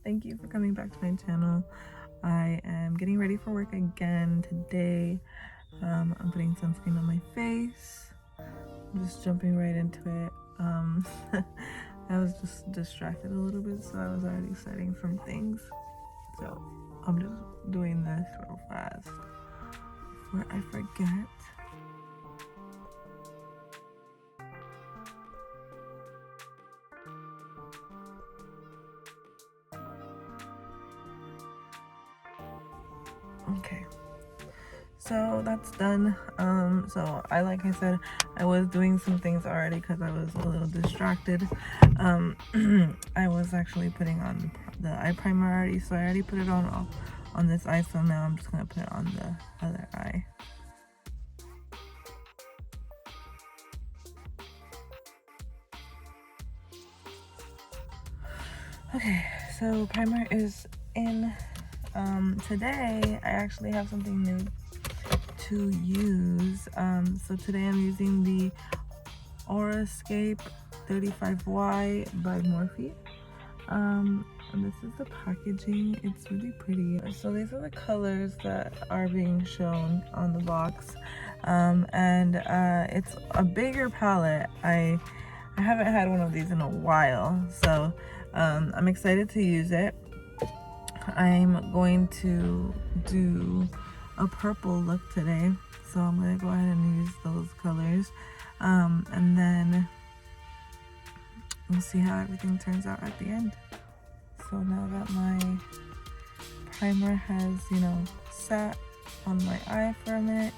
Thank you for coming back to my channel. I am getting ready for work again today. I'm putting sunscreen on my face. I'm just jumping right into it. I was just distracted a little bit, so I was already setting some things. So I'm just doing this real fast before I forget. Okay, so that's done. So like I said, I was doing some things already because I was a little distracted. I was actually putting on the eye primer already, so I already put it on this eye, so now I'm just gonna put it on the other eye. Okay, so primer is in. Today I actually have something new to use. So today I'm using the Aurascape 35Y by Morphe. And this is the packaging. It's really pretty. So these are the colors that are being shown on the box. It's a bigger palette. I haven't had one of these in a while, so I'm excited to use it. I'm going to do a purple look today, so I'm going to go ahead and use those colors, and then we'll see how everything turns out at the end. So now that my primer has, sat on my eye for a minute,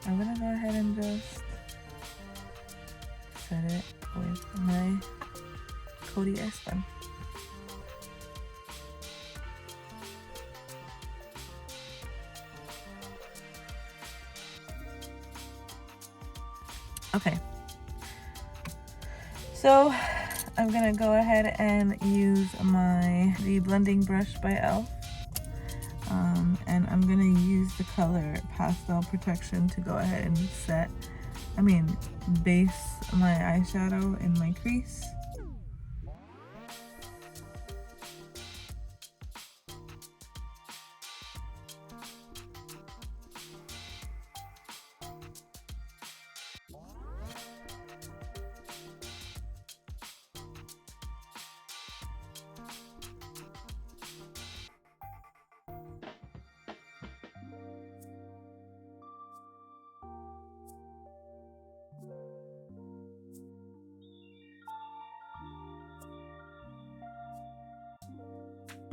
I'm going to go ahead and just set it with my Coty Airspun. Okay, so I'm gonna go ahead and use the blending brush by e.l.f. And I'm gonna use the color Pastel Protection to go ahead and base my eyeshadow in my crease.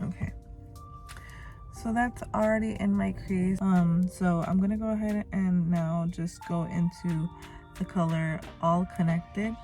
Okay, so that's already in my crease. So I'm gonna go ahead and now just go into the color All Connected.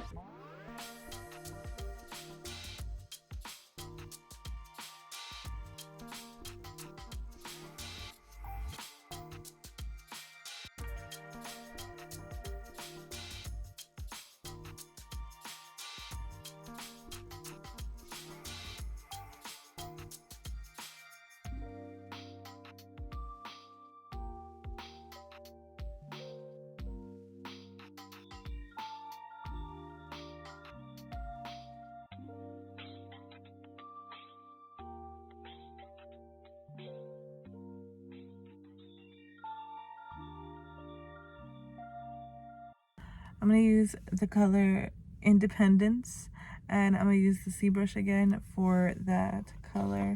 I'm going to use the color Independence, and I'm going to use the C brush again for that color.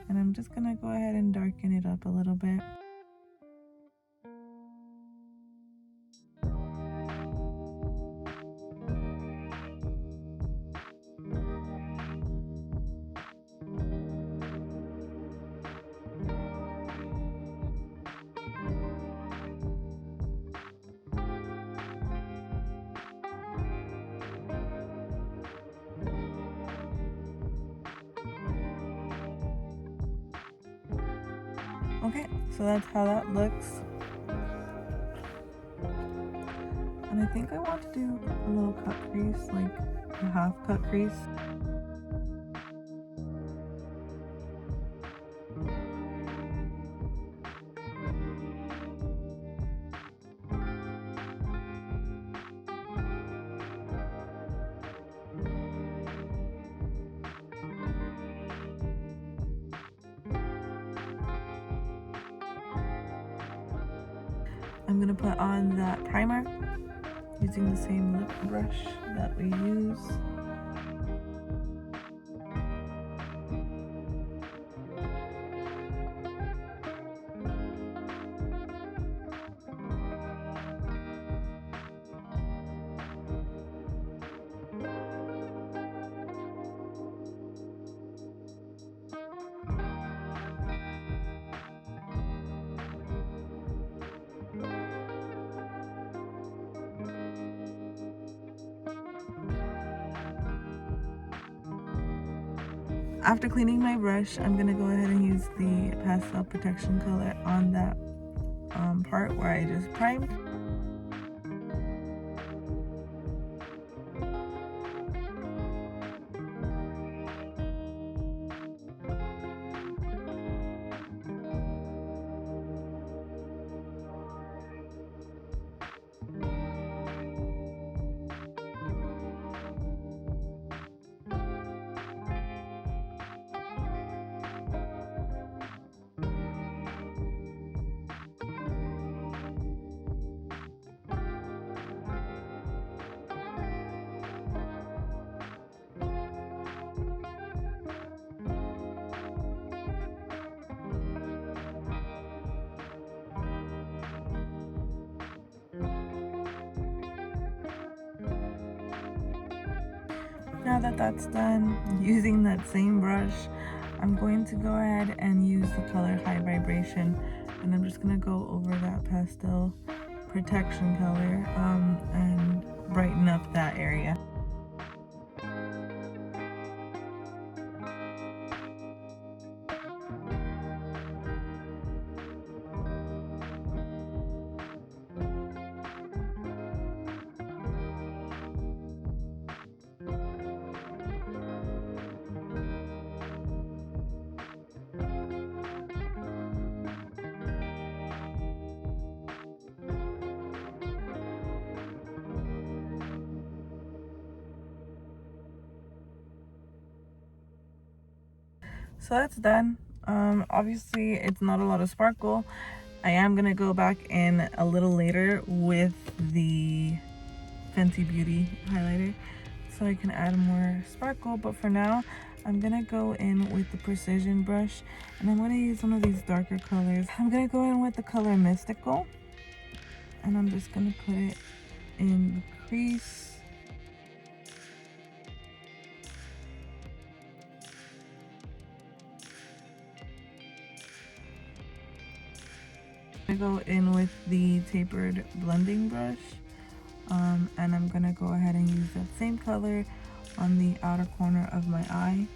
And I'm just going to go ahead and darken it up a little bit. Okay, so that's how that looks. And I think I want to do a little cut crease, like a half cut crease. I'm gonna put on that primer using the same lip brush that we use. After cleaning my brush, I'm gonna go ahead and use the pastel protection color on that part where I just primed. Now that that's done, using that same brush, I'm going to go ahead and use the color High Vibration, and I'm just going to go over that pastel protection color and brighten up that area. So that's done. Obviously it's not a lot of sparkle. I am gonna go back in a little later with the Fenty Beauty highlighter so I can add more sparkle, but for now I'm gonna go in with the precision brush, and I'm gonna use one of these darker colors. I'm gonna go in with the color Mystical, and I'm just gonna put it in the crease. I go in with the tapered blending brush, and I'm gonna go ahead and use that same color on the outer corner of my eye.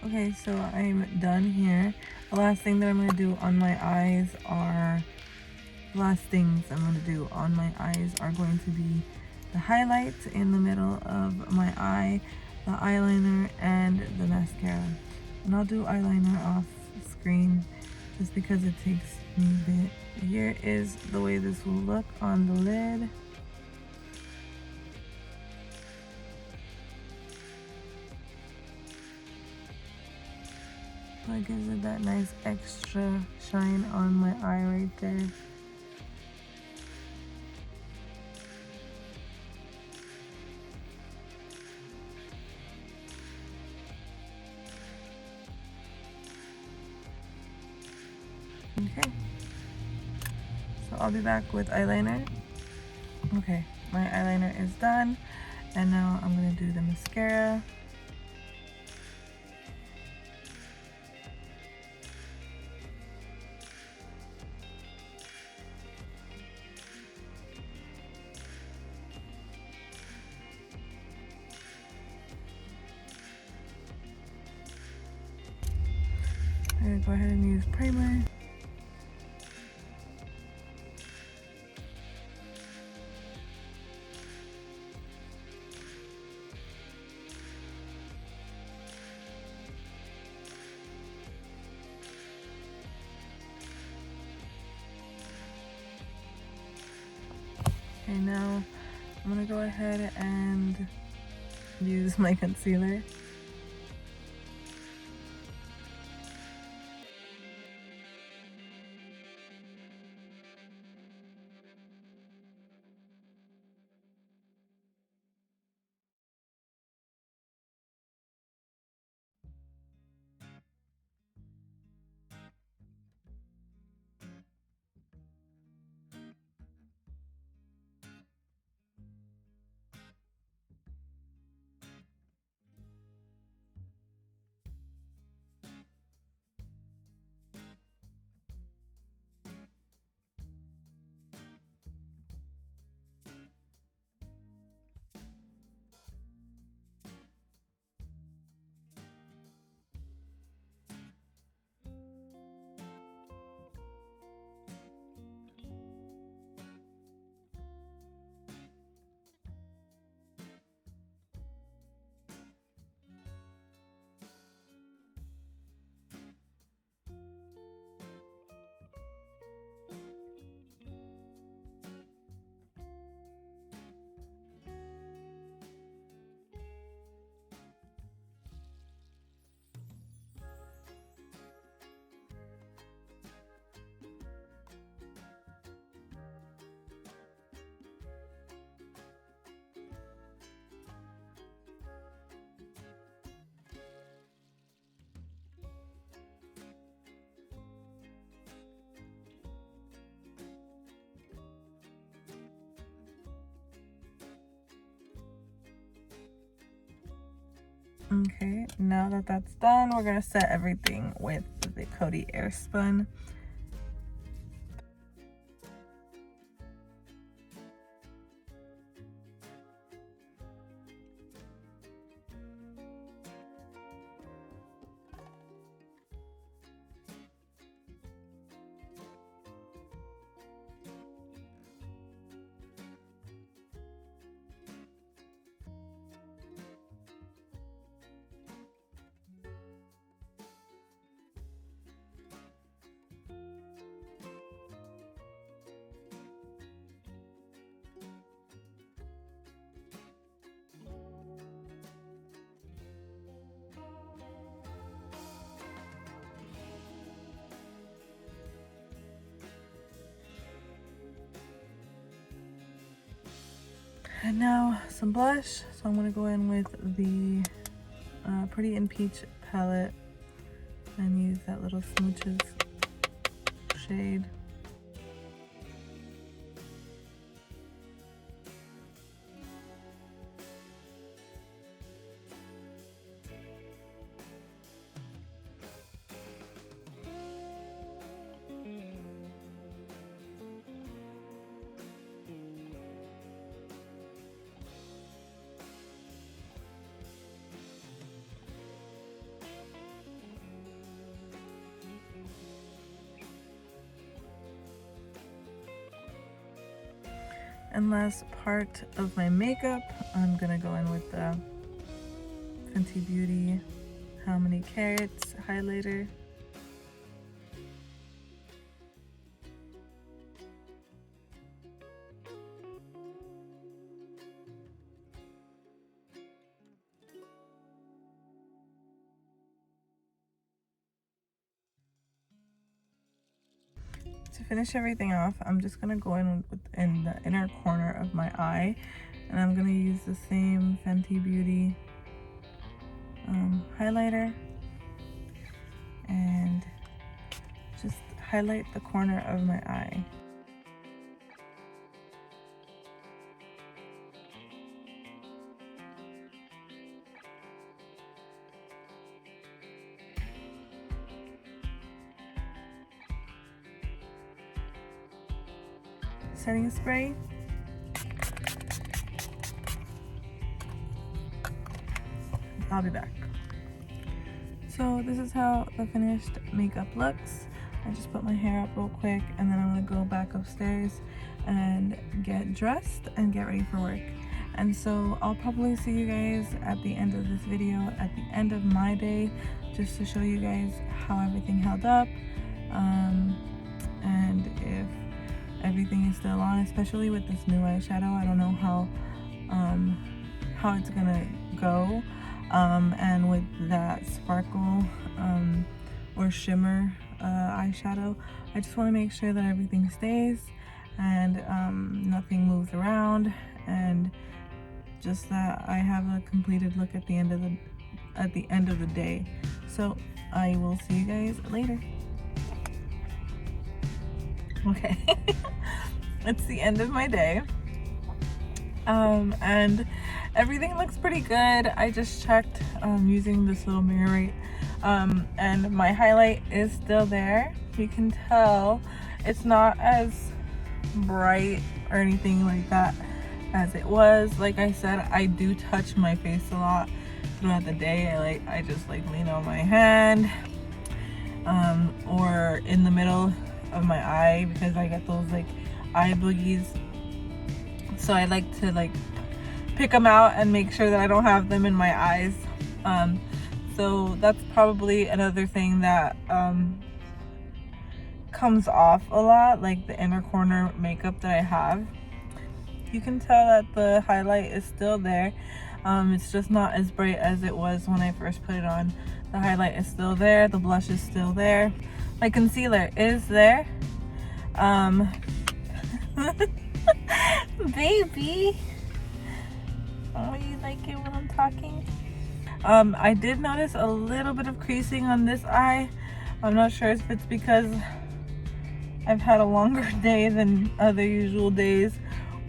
Okay, so I'm done here. The last thing that I'm going to do on my eyes are, going to be the highlights in the middle of my eye, the eyeliner, and the mascara. And I'll do eyeliner off screen just because it takes me a bit. Here is the way this will look on the lid. That gives it that nice extra shine on my eye right there. Okay, so I'll be back with eyeliner. Okay, my eyeliner is done, and now I'm gonna do the mascara. I'm gonna go use primer. Okay, now I'm gonna go ahead and use my concealer. Okay, now that that's done, we're gonna set everything with the Coty Airspun. And now some blush. So I'm gonna go in with the Pretty in Peach palette and use that little Smooches shade. And last part of my makeup, I'm gonna go in with the Fenty Beauty How Many Carats highlighter. To finish everything off, I'm just gonna go in the inner corner of my eye, and I'm gonna use the same Fenty Beauty highlighter and just highlight the corner of my eye. Setting spray. I'll be back. So this is how the finished makeup looks. I just put my hair up real quick and then I'm gonna go back upstairs and get dressed and get ready for work. And so I'll probably see you guys at the end of this video, at the end of my day, just to show you guys how everything held up, and if everything is still on, especially with this new eyeshadow. I don't know how it's gonna go, and with that sparkle or shimmer eyeshadow, I just want to make sure that everything stays and nothing moves around, and just that I have a completed look at the end of the day. So I will see you guys later. Okay. It's the end of my day, and everything looks pretty good. I just checked using this little mirror, right? And my highlight is still there. You can tell it's not as bright or anything like that as it was. Like I said, I do touch my face a lot throughout the day. I just lean on my hand or in the middle of my eye, because I get those eye boogies. So I like to pick them out and make sure that I don't have them in my eyes. So that's probably another thing that comes off a lot, like the inner corner makeup that I have. You can tell that the highlight is still there. It's just not as bright as it was when I first put it on. The highlight is still there, the blush is still there, my concealer is there. Baby, oh, you like it when I'm talking? I did notice a little bit of creasing on this eye. I'm not sure if it's because I've had a longer day than other usual days,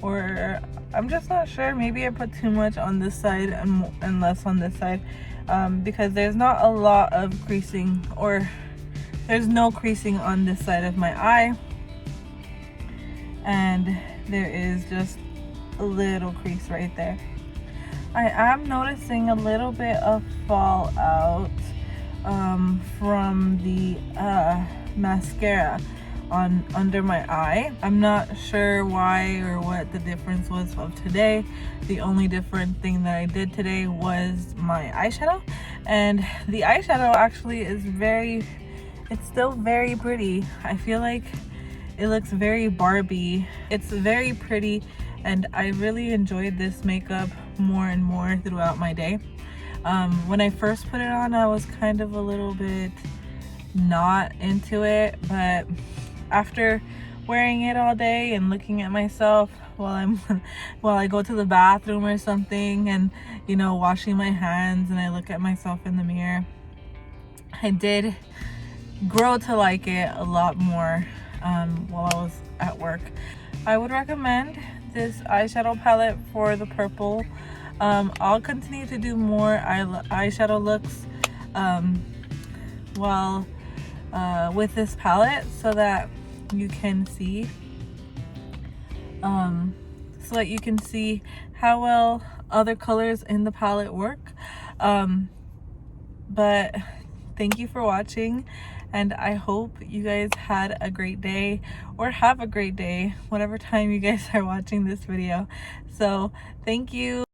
or I'm just not sure. Maybe I put too much on this side and less on this side, because there's not a lot of creasing, or there's no creasing on this side of my eye, and there is just a little crease right there. I am noticing a little bit of fallout from the mascara under my eye. I'm not sure why or what the difference was of today. The only different thing that I did today was my eyeshadow, and the eyeshadow actually is it's still very pretty. I feel like it looks very Barbie. It's very pretty, and I really enjoyed this makeup more and more throughout my day. When I first put it on, I was kind of a little bit not into it, but after wearing it all day and looking at myself while I go to the bathroom or something, and washing my hands, and I look at myself in the mirror, I did grow to like it a lot more while I was at work. I would recommend this eyeshadow palette for the purple. I'll continue to do more eyeshadow looks with this palette, so that you can see how well other colors in the palette work. But thank you for watching, and I hope you guys had a great day, or have a great day whatever time you guys are watching this video. So thank you.